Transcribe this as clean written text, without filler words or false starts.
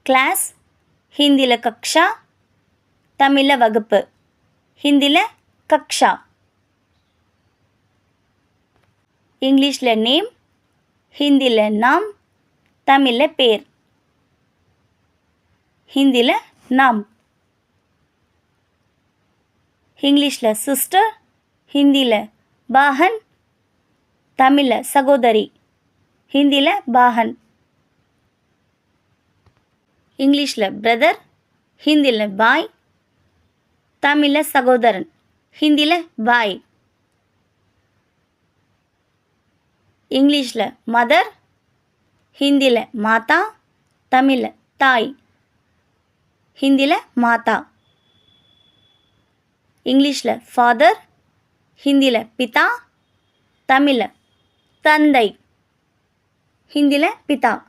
Class, ஹிந்தியில் கக்ஷா, தமிழில் வகுப்பு. ஹிந்தியில் கக்ஷா. இங்கிலீஷில் நேம், ஹிந்தியில் நாம், தமிழில் பேர். ஹிந்தியில் நாம். இங்கிலீஷில் சிஸ்டர், ஹிந்தியில் பாஹன், தமிழில் சகோதரி. ஹிந்தியில் பாஹன். இங்கிலீஷில் பிரதர், ஹிந்தியில் பாய், தமிழில் சகோதரன். ஹிந்தியில் பாய். இங்கிலீஷில் மதர், ஹிந்தியில் மாதா, தமிழில் தாய். ஹிந்தியில் மாதா. இங்கிலீஷில் ஃபாதர், ஹிந்தியில் பிதா, தமிழில் தந்தை. ஹிந்தியில் பிதா.